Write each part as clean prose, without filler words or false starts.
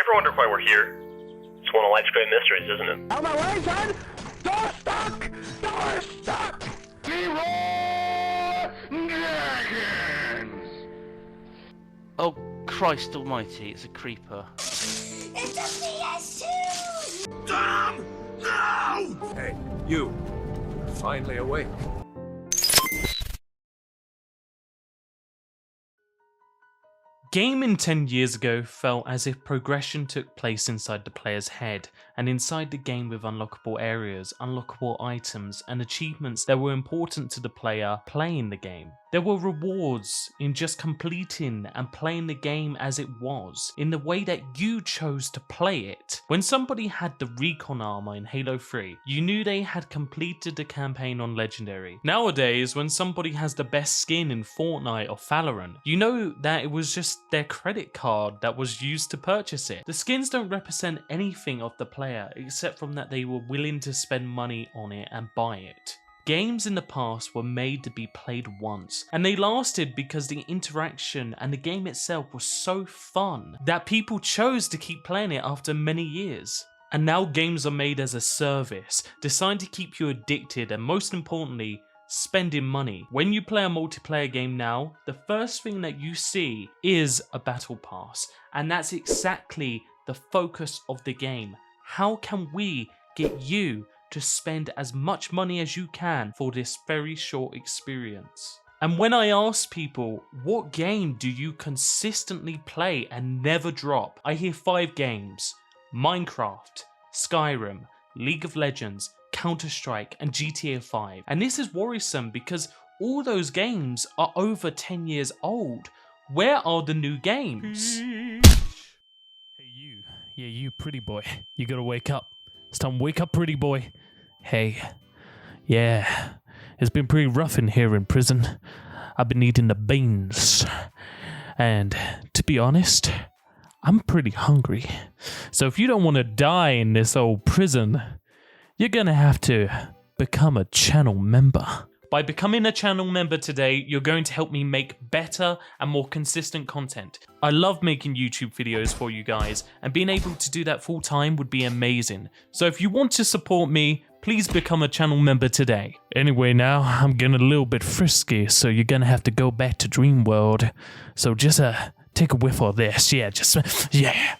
ever wonder why we're here? It's one of life's great mysteries, isn't it? Out of my way, son! Door stuck! Door stuck! Dragons! Oh, Christ almighty, it's a creeper. It's a PS2! Tom! No! Hey, you. You're finally awake. Gaming 10 years ago felt as if progression took place inside the player's head and inside the game with unlockable areas, unlockable items and achievements that were important to the player playing the game. There were rewards in just completing and playing the game as it was, in the way that you chose to play it. When somebody had the recon armor in Halo 3, you knew they had completed the campaign on Legendary. Nowadays, when somebody has the best skin in Fortnite or Valorant, you know that it was just their credit card that was used to purchase it. The skins don't represent anything of the player except from that they were willing to spend money on it and buy it. Games in the past were made to be played once, and they lasted because the interaction and the game itself was so fun that people chose to keep playing it after many years. And now games are made as a service, designed to keep you addicted and most importantly, spending money. When you play a multiplayer game now, the first thing that you see is a battle pass, and that's exactly the focus of the game. How can we get you to spend as much money as you can for this very short experience? And when I ask people, what game do you consistently play and never drop? I hear 5 games: Minecraft, Skyrim, League of Legends, Counter-Strike and GTA 5. And this is worrisome because all those games are over 10 years old. Where are the new games? Hey you, yeah you pretty boy, you gotta wake up. It's time to wake up, pretty boy. Hey, yeah, it's been pretty rough in here in prison. I've been eating the beans. And to be honest, I'm pretty hungry. So if you don't want to die in this old prison, you're gonna have to become a channel member. By becoming a channel member today, you're going to help me make better and more consistent content. I love making YouTube videos for you guys, and being able to do that full time would be amazing. So if you want to support me, please become a channel member today. Anyway, now I'm getting a little bit frisky, so you're gonna have to go back to Dream World. So just take a whiff of this, yeah, yeah.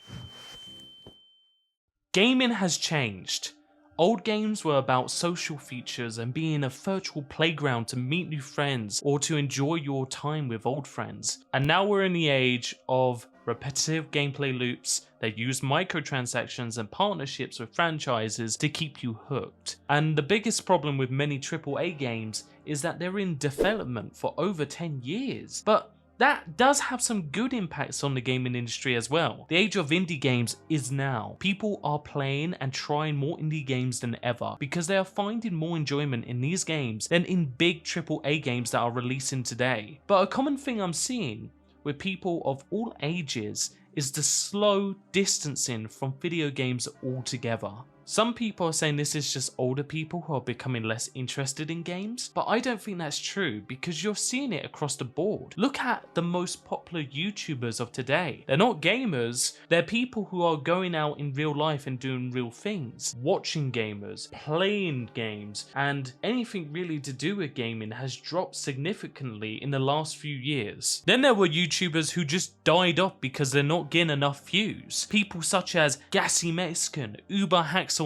Gaming has changed. Old games were about social features and being a virtual playground to meet new friends or to enjoy your time with old friends. And now we're in the age of repetitive gameplay loops that use microtransactions and partnerships with franchises to keep you hooked. And the biggest problem with many AAA games is that they're in development for over 10 years. But that does have some good impacts on the gaming industry as well. The age of indie games is now. People are playing and trying more indie games than ever because they are finding more enjoyment in these games than in big AAA games that are releasing today. But a common thing I'm seeing with people of all ages is the slow distancing from video games altogether. Some people are saying this is just older people who are becoming less interested in games, but I don't think that's true because you're seeing it across the board. Look at the most popular YouTubers of today. They're not gamers, they're people who are going out in real life and doing real things. Watching gamers, playing games, and anything really to do with gaming has dropped significantly in the last few years. Then there were YouTubers who just died off because they're not getting enough views. People such as GassyMexican, Uberhaxornova,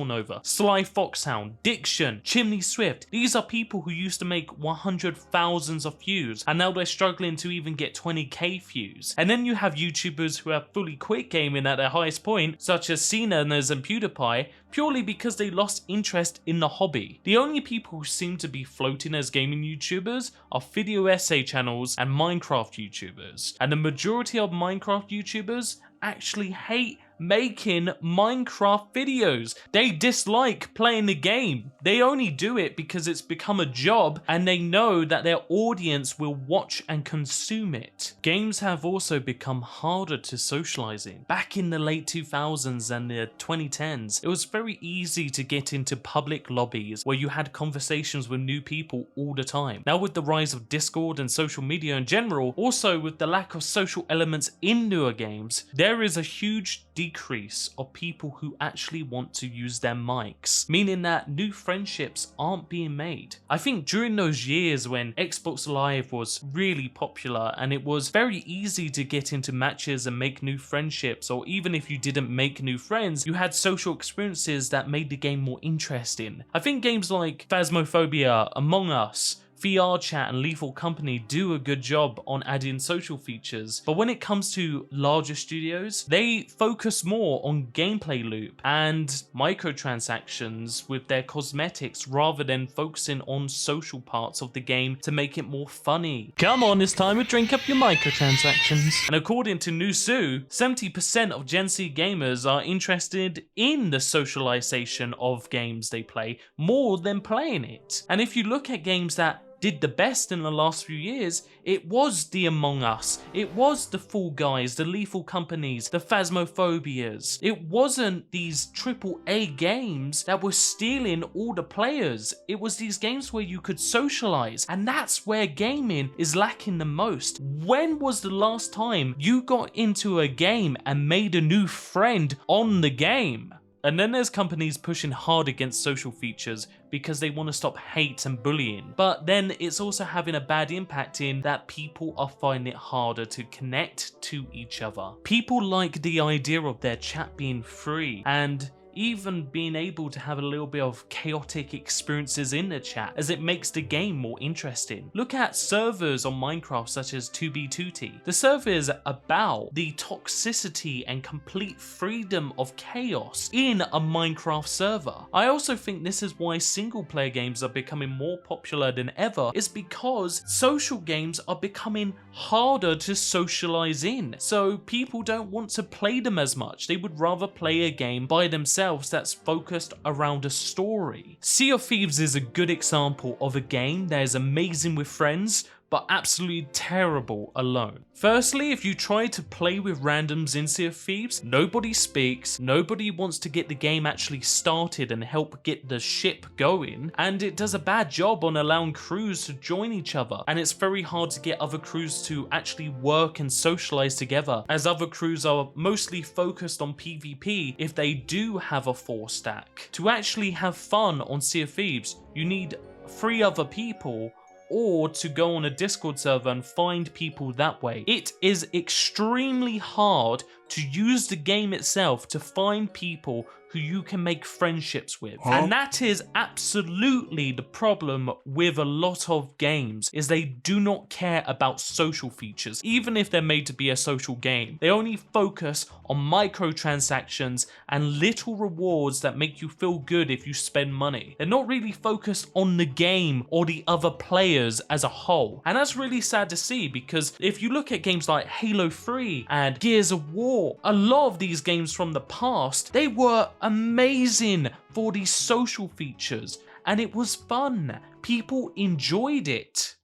Sly Foxhound, Diction, Chimney Swift. These are people who used to make 100,000s of views and now they're struggling to even get 20k views. And then you have YouTubers who have fully quit gaming at their highest point, such as Seananners and PewDiePie, purely because they lost interest in the hobby. The only people who seem to be floating as gaming YouTubers are video essay channels and Minecraft YouTubers. And the majority of Minecraft YouTubers actually hate making Minecraft videos. They dislike playing the game. They only do it because it's become a job and they know that their audience will watch and consume it. Games have also become harder to socialize in. Back in the late 2000s and the 2010s, it was very easy to get into public lobbies where you had conversations with new people all the time. Now with the rise of Discord and social media in general, also with the lack of social elements in newer games, there is a huge decrease of people who actually want to use their mics, meaning that new friendships aren't being made. I think during those years when Xbox Live was really popular and it was very easy to get into matches and make new friendships, or even if you didn't make new friends, you had social experiences that made the game more interesting. I think games like Phasmophobia, Among Us, VR Chat and Lethal Company do a good job on adding social features, but when it comes to larger studios, they focus more on gameplay loop and microtransactions with their cosmetics rather than focusing on social parts of the game to make it more funny. Come on, it's time to drink up your microtransactions. And according to Nusu, 70% of Gen Z gamers are interested in the socialization of games they play more than playing it. And if you look at games that did the best in the last few years, it was the Among Us, it was the Fall Guys, the Lethal Companies, the Phasmophobias. It wasn't these AAA games that were stealing all the players. It was these games where you could socialize, and that's where gaming is lacking the most. When was the last time you got into a game and made a new friend on the game? And then there's companies pushing hard against social features because they want to stop hate and bullying. But then it's also having a bad impact in that people are finding it harder to connect to each other. People like the idea of their chat being free and even being able to have a little bit of chaotic experiences in the chat, as it makes the game more interesting. Look at servers on Minecraft such as 2b2t. The server is about the toxicity and complete freedom of chaos in a Minecraft server. I also think this is why single player games are becoming more popular than ever, is because social games are becoming harder to socialize in. So people don't want to play them as much. They would rather play a game by themselves that's focused around a story. Sea of Thieves is a good example of a game that is amazing with friends, but absolutely terrible alone. Firstly, if you try to play with randoms in Sea of Thieves, nobody speaks, nobody wants to get the game actually started and help get the ship going, and it does a bad job on allowing crews to join each other, and it's very hard to get other crews to actually work and socialize together, as other crews are mostly focused on PvP if they do have a 4-stack. To actually have fun on Sea of Thieves, you need 3 other people, or to go on a Discord server and find people that way. It is extremely hard to use the game itself to find people who you can make friendships with. And that is absolutely the problem with a lot of games, is they do not care about social features. Even if they're made to be a social game, they only focus on microtransactions and little rewards that make you feel good if you spend money. They're not really focused on the game or the other players as a whole. And that's really sad to see, because if you look at games like Halo 3 and Gears of War, a lot of these games from the past, they were amazing for these social features, and it was fun. People enjoyed it.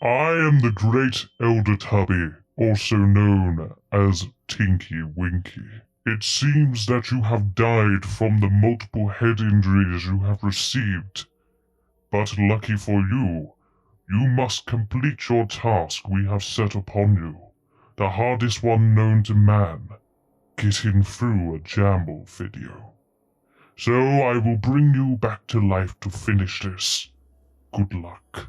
I am the Great Elder Tubby, also known as Tinky Winky. It seems that you have died from the multiple head injuries you have received. But lucky for you, you must complete your task we have set upon you. The hardest one known to man, getting through a Jamble video. So I will bring you back to life to finish this. Good luck.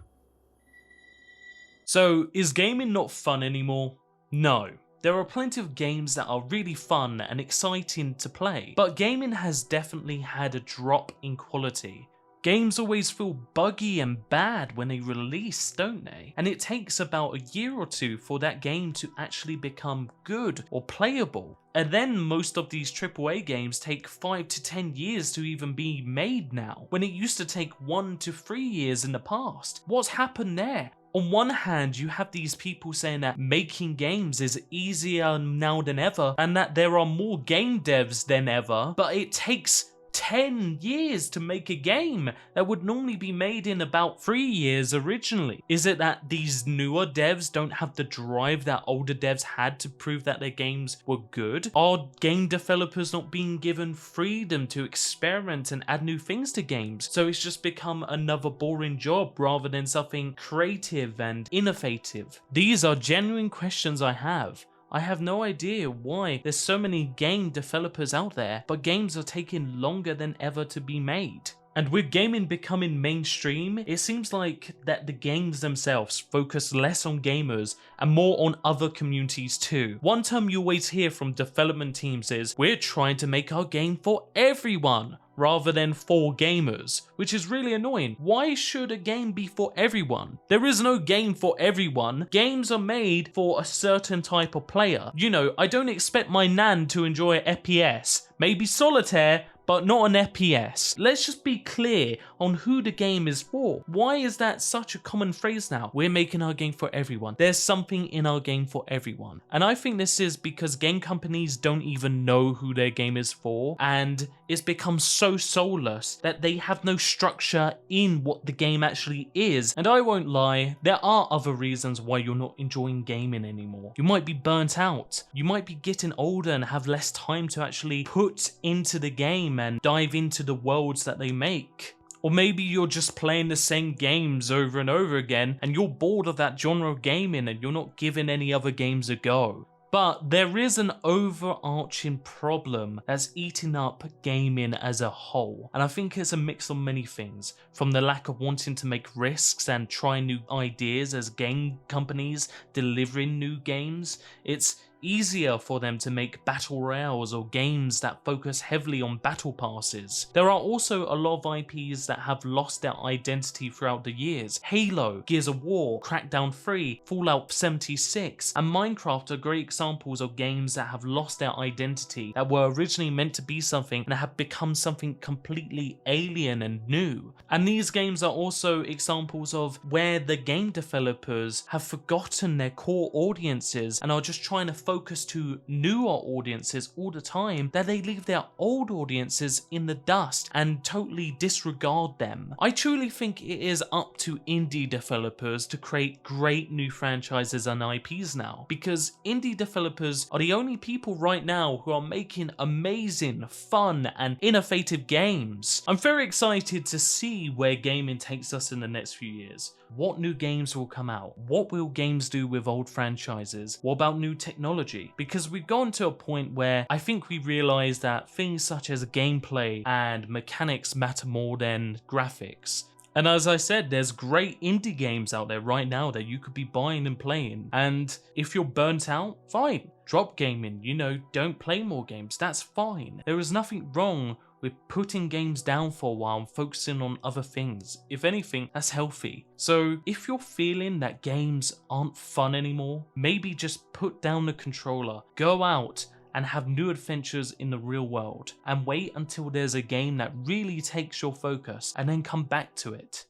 So, is gaming not fun anymore? No. There are plenty of games that are really fun and exciting to play, but gaming has definitely had a drop in quality. Games always feel buggy and bad when they release, don't they? And it takes about a year or two for that game to actually become good or playable. And then most of these AAA games take 5 to 10 years to even be made now, when it used to take 1 to 3 years in the past. What's happened there? On one hand, you have these people saying that making games is easier now than ever, and that there are more game devs than ever, but it takes 10 years to make a game that would normally be made in about 3 years originally. Is it that these newer devs don't have the drive that older devs had to prove that their games were good? Are game developers not being given freedom to experiment and add new things to games, so it's just become another boring job rather than something creative and innovative? These are genuine questions I have. I have no idea why there's so many game developers out there, but games are taking longer than ever to be made. And with gaming becoming mainstream, it seems like that the games themselves focus less on gamers and more on other communities too. One term you always hear from development teams is, we're trying to make our game for everyone, rather than for gamers, which is really annoying. Why should a game be for everyone? There is no game for everyone. Games are made for a certain type of player. You know, I don't expect my nan to enjoy FPS, maybe solitaire, but not an FPS. Let's just be clear on who the game is for. Why is that such a common phrase now? We're making our game for everyone. There's something in our game for everyone. And I think this is because game companies don't even know who their game is for, and it's become so soulless that they have no structure in what the game actually is. And I won't lie, there are other reasons why you're not enjoying gaming anymore. You might be burnt out. You might be getting older and have less time to actually put into the game and dive into the worlds that they make. Or maybe you're just playing the same games over and over again and you're bored of that genre of gaming and you're not giving any other games a go. But there is an overarching problem that's eating up gaming as a whole. And I think it's a mix of many things, from the lack of wanting to make risks and try new ideas as game companies delivering new games. It's easier for them to make battle royales or games that focus heavily on battle passes. There are also a lot of IPs that have lost their identity throughout the years. Halo, Gears of War, Crackdown 3, Fallout 76, and Minecraft are great examples of games that have lost their identity, that were originally meant to be something and have become something completely alien and new. And these games are also examples of where the game developers have forgotten their core audiences and are just trying to focus to newer audiences all the time, that they leave their old audiences in the dust and totally disregard them. I truly think it is up to indie developers to create great new franchises and IPs now, because indie developers are the only people right now who are making amazing, fun and innovative games. I'm very excited to see where gaming takes us in the next few years. What new games will come out? What will games do with old franchises? What about new technology? Because we've gone to a point where I think we realize that things such as gameplay and mechanics matter more than graphics. And as I said, there's great indie games out there right now that you could be buying and playing. And if you're burnt out, fine. Drop gaming, you know, don't play more games. That's fine. There is nothing wrong with putting games down for a while and focusing on other things. If anything, that's healthy. So if you're feeling that games aren't fun anymore, maybe just put down the controller, go out and have new adventures in the real world, and wait until there's a game that really takes your focus and then come back to it.